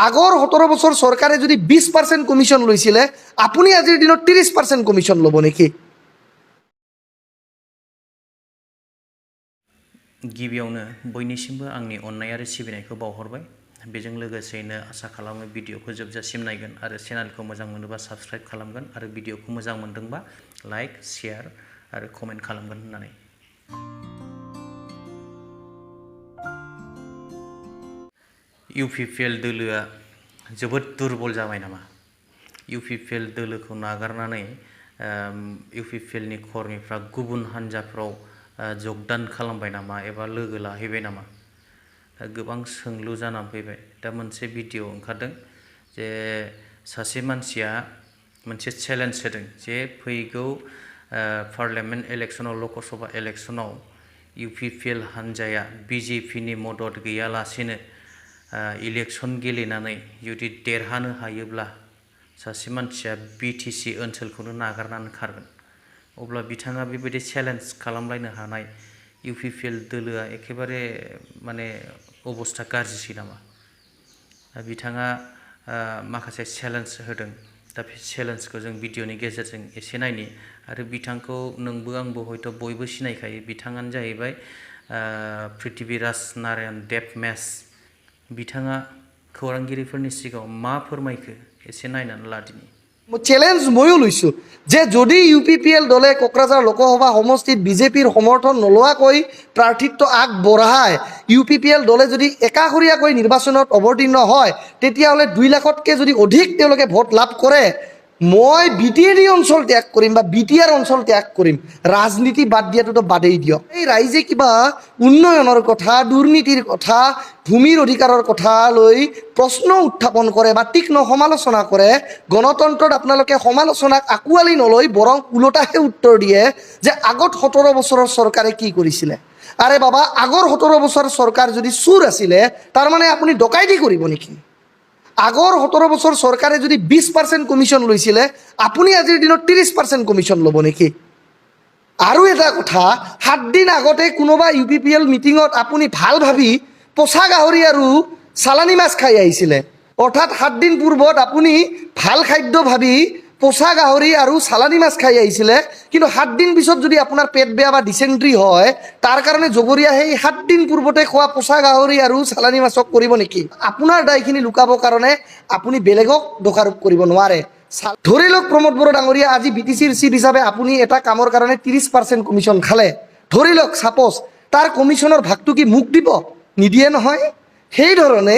আগৰ 17 বছৰ চৰকাৰে যদি 20% কমিশন লৈছিলে আপুনি আজিৰ দিনত 30% কমিশন ল'ব নেকি? गिबियावनो बयनिसिमबो आंनि अननाय आरो सिबिनायखौ बावहरबाय। बेजों लोगोसेनो आसा खालामो भिडिअखौ जोबजासिम नायगोन आरो चेनेलखौ मोजां मोनोबा साबस्क्राइब खालामगोन आरो भिडिअखौ मोजां मोनदोंबा लाइक, शेयार आरो कमेन्ट खालामगोन होननानै। इउपिपिएल दोलोआ जोबोद दुरबल जाबाय नामा? इउपिपिएल दोलोखौ नागारनानै इउपिपिएलनि कर्मिफ्रा गुबुन हान्जाफ्राव जगदान खालामबाय नामा एबा लोगो लाहैबाय नामा? गोबां सोंलु जानानै फैबाय। दा मोनसे भिडिअ ओंखारदों जे सासे मानसिया मोनसे चेलेन्ज होदों जे फैगौ पार्लियामेन्ट इलेक्सनाव लकसभा इलेक्सनाव इउपिपिएल हान्जाया बिजेपिनि मदद गैयालासेनो इलेक्सन गेलेनानै जुदि देरहानो हायोब्ला सासे मानसिया बिटिसि ओनसोलखौनो नागारनानै खारगोन। अब्ला बिथाङा बेबायदि चेलेन्ज खालामलायनो हानाय इउपिपिएल दोलोआ एखेबारे माने अबस्था गाज्रिसै नामा? बिथाङा माखासे चेलेन्ज होदों। दा बे चेलेन्जखौ जों भिडिअनि गेजेरजों एसे नायनि आरो बिथांखौ नोंबो आंबो हयथ' बयबो सिनायखायो। बिथाङानो जाहैबाय पृथ्वीराज नारायण देब मेस। बिथाङा खौरांगिरिफोरनि सिगाङाव मा फोरमायखो एसे नायनानै लादिनि। চ্যালেঞ্জ ময়ো লৈছোঁ যে যদি ইউপিপিএল দলে কোকৰাঝাৰ লোকসভা সমষ্টিত বিজেপিৰ সমৰ্থন নোলোৱাকৈ প্ৰাৰ্থিত্ব আগবঢ়ায়, ইউপিপিএল দলে যদি একাষৰীয়াকৈ নিৰ্বাচনত অৱতীৰ্ণ হয়, তেতিয়াহ'লে 2 লাখতকৈ যদি অধিক তেওঁলোকে ভোট লাভ কৰে, মই BTAD অঞ্চল ত্যাগ কৰিম বা BTR অঞ্চল ত্যাগ কৰিম। ৰাজনীতি বাদ দিয়াটোতো বাদেই দিয়ক। এই ৰাইজে কিবা উন্নয়নৰ কথা, দুৰ্নীতিৰ কথা, ভূমিৰ অধিকাৰৰ কথা লৈ প্ৰশ্ন উত্থাপন কৰে বা তীক্ষ্ণ সমালোচনা কৰে। গণতন্ত্ৰত আপোনালোকে সমালোচনাক আঁকোৱালি নলয়, বৰং ওলোটাহে উত্তৰ দিয়ে যে আগত 17 বছৰৰ চৰকাৰে কি কৰিছিলে। আৰে বাবা, আগৰ 17 বছৰ চৰকাৰ যদি চুৰ আছিলে, তাৰমানে আপুনি ডকাইতি কৰিব নেকি? আগৰ 17 বছৰ চৰকাৰে যদি 20% কমিশন লৈছিলে আপুনি আজিৰ দিনত 30% কমিশন ল'ব নেকি? আৰু এটা কথা, 7 দিন আগতে কোনোবা ইউপিপিএল মিটিঙত আপুনি ভাল ভাবি পচা গাহৰি আৰু চালানী মাছ খাই আহিছিলে। অৰ্থাৎ 7 দিন পূৰ্বত আপুনি ভাল খাদ্য ভাবি পচা গাহৰি আৰু চালানী মাছ খাই আহিছিলে, কিন্তু 7 দিন পিছত যদি আপোনাৰ পেট বেয়া বা ডিচেণ্ট্ৰি হয়, তাৰ কাৰণে জগৰীয়া সেই 7 দিন পূৰ্বতে খোৱা পচা গাহৰি আৰু চালানী মাছক কৰিব নেকি? আপোনাৰ দায়খিনি লুকাবৰ কাৰণে আপুনি বেলেগক দোষাৰোপ কৰিব নোৱাৰে। ধৰি লওক প্ৰমোদ বড়ো ডাঙৰীয়া আজি বিটিচিৰ চিফ হিচাপে আপুনি এটা কামৰ কাৰণে 30% কমিশন খালে। ধৰি লওক সাপোজ তাৰ কমিশনৰ ভাগটো কি মোক দিব? নিদিয়ে নহয়। সেইধৰণে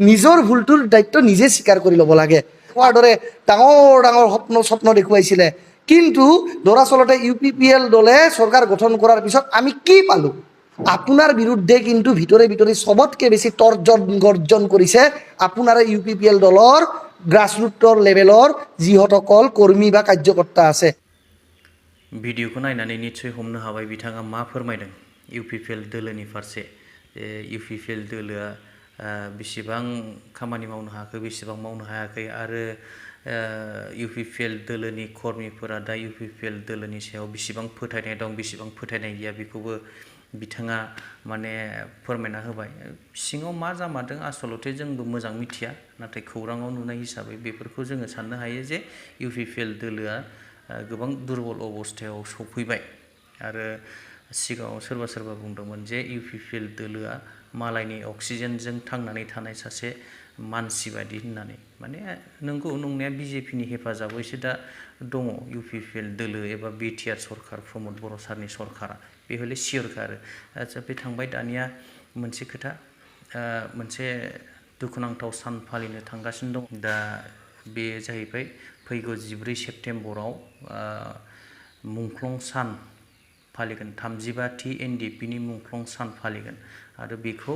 নিজৰ ভুলটোৰ দায়িত্ব নিজে স্বীকাৰ কৰি ল'ব লাগে। কোৱাৰ দৰে ডাঙৰ ডাঙৰ স্বপ্ন দেখুৱাইছিলে, কিন্তু দৰাচলতে ইউপিপিএল দলে চৰকাৰ গঠন কৰাৰ পিছত আমি কি পালোঁ? আপোনাৰ বিৰুদ্ধে কিন্তু ভিতৰে ভিতৰে চবতকৈ বেছি তৰ্জন গৰ্জন কৰিছে আপোনাৰ ইউপিপিএল দলৰ গ্ৰাছৰুটৰ লেভেলৰ যিসকল কৰ্মী বা কাৰ্যকৰ্তা আছে। भिडिअखौ नायनानै निश्चय हमनो हाबाय बिथाङा मा फोरमायदों इउपिपिएल दोलोनि फारसे। इउपिपिएल दोलोआ बेसेबां खामानि मावनो हाखो, बेसेबां मावनो हायाखै आरो इउपिपिएल दोलोनि कर्मिफोरा दा इउपिपिएल दोलोनि सायाव बेसेबां फोथायनाय दं, बेसेबां फोथायनाय गैया, बेखौबो बिथाङा माने फोरमायना होबाय। सिङाव मा जामारदों आसलते जोंबो मोजां मिथिया, नाथाय खौराङाव नुनाय हिसाबै बेफोरखौ जोङो साननो हायो जे इउपिपिएल दोलोआ गोबां दुरबल अबस्थायाव सफैबाय। आरो सिगाङाव सोरबा सोरबा बुंदोंमोन जे इउपिपिएल दोलोआ मालायनि अक्सिजेनजों थांनानै थानाय सासे मानसि बायदि होननानै। माने नंगौ, नंनाया बिजेपिनि हेफाजाबैसो दा दङ इउपिपिएल दोलो एबा बिटिआर सरकार, प्रमोद बर' सारनि सरकारा। बे हले सियरखा आरो। आচ্ছা, बे थांबाय। दानिया मोनसे खोथा, मोनसे दुखुनांथाव सान फालिनो थांगासिनो दं। दा बे जाहैबाय फैगौ 14 सेप्तेम्बराव मुंख्लं सान फालिगोन। 35थि एनडिपिनि मुंख्लं सान फालिगोन आरो बेखौ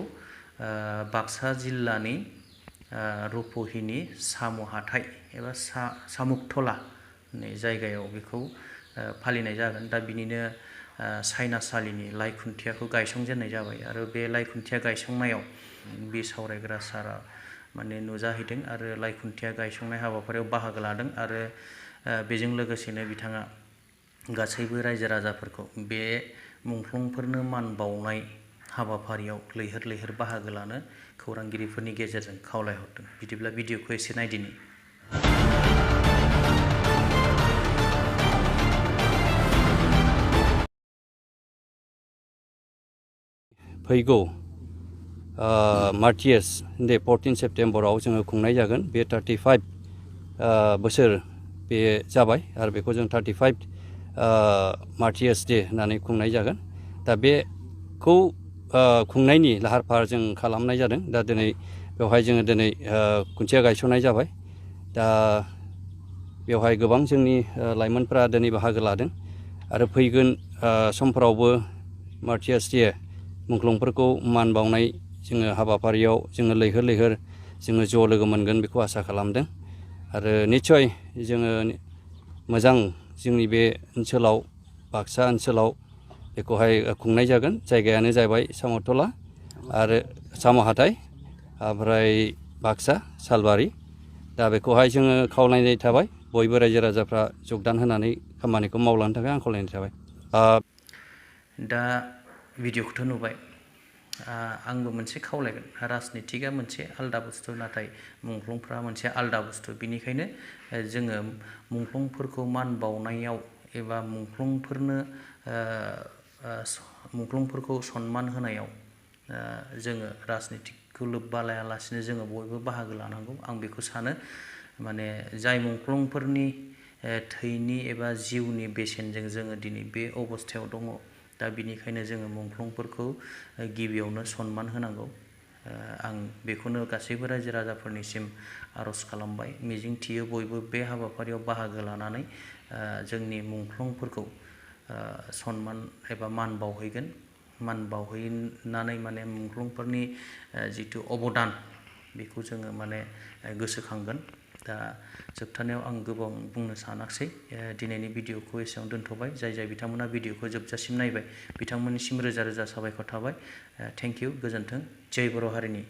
बाक्सा जिल्लानि रुपहिनि साम' हाथाइ एबा सामुकथला होननाय जायगायाव बेखौ फालिनाय जागोन। दा बिनिनो साइनासालिनि लाइ खुन्थियाखौ गायसंजेननाय जाबाय आरो बे लाइ खुन्थिया गायसंनायाव बे सावरायग्रा सारा माने नुजाहैदों आरो लाइ खुन्थिया गायसंनाय हाबाफारियाव बाहागो लादों आरो बेजों लोगोसेनो बिथाङा गासैबो रायजो राजाफोरखौ बे मुंख्लंफोरनो मान बावनाय हाबाफारियाव लैहोर लैहोर बाहागो लानो खौरांगिरिफोरनि गेजेरजों खावलायहरदों। बिदिब्ला भिडिअखौ एसे नायदिनि। फैगौ मार्टियास दे 14 सेप्टेम्बराव जोङो खुंनाय जागोन। बे 35 बोसोर बे जाबाय आरो बेखौ जों 35 मार्टियास डे होननानै खुंनाय जागोन। दा बेखौ खुंनायनि लाहार फाहार जों खालामनाय जादों। दा दिनै बेवहाय जोङो दिनै खुन्थिया गायसननाय जाबाय। दा बेवहाय गोबां जोंनि लाइमोनफ्रा दिनै बाहागो लादों आरो फैगोन समफोरावबो मार्टियास डे मुंख्लंफोरखौ मान बावनाय जोङो हाबाफारियाव जोङो लैहोर लैहोर जोङो ज' लोगो मोनगोन बेखौ आसा खालामदों। आरो निस्सय जोङो मोजां जोंनि बे ओनसोलाव बाक्सा ओनसोलाव बेखौहाय खुंनाय जागोन। जायगायानो जाबाय साम'तला आरो साम' हाथाय ओमफ्राय बाक्सा सालबारि। दा बेखौहाय जोङो खावलायनाय थाबाय बयबो रायजो राजाफ्रा जगदान होनानै खामानिखौ मावलांनो थाखाय आं खावलायनाय थाबाय। दा भिडिअखौथ' नुबाय। आंबो मोनसे खावलायगोन। राजनितिकआ मोनसे आलदा बुस्थु, नाथाय मुंख्लंफ्रा मोनसे आलदा बुस्थु। बिनिखायनो जोङो मुंख्लंफोरखौ मान बावनायाव एबा मुंख्लंफोरखौ सनमान होनायाव जोङो राजनितिकखौ लोब्बा लायालासिनो जोङो बयबो बाहागो लानांगौ, आं बेखौ सानो। माने जाय मुंख्लंफोरनि थैनि एबा जिउनि बेसेनजों जोङो दिनै बे अबस्थायाव दङ, दा बिनिखायनो जोङो मुंख्लंफोरखौ गिबियावनो सनमान होनांगौ। आं बेखौनो गासैबो रायजो राजाफोरनिसिम आर'ज खालामबाय। मिजिंथियो बयबो बे हाबाफारियाव बाहागो लानानै जोंनि मुंख्लंफोरखौ सनमान एबा मान बावहैगोन। मान बावहैनानै माने मुंख्लंफोरनि जिथु अबदान बेखौ जोङो माने गोसोखांगोन। दा जोबथारनायाव आं गोबां बुंनो सानाखिसै। दिनैनि भिडिअखौ एसेयावनो दोनथ'बाय। जाय बिथांमोना भिडिअखौ जोबजासिम नायबाय बिथांमोननिसिम रोजा रोजा साबायखर थाबाय। थेंक इउ, गोजोन्थों। जय बर' हारिनि।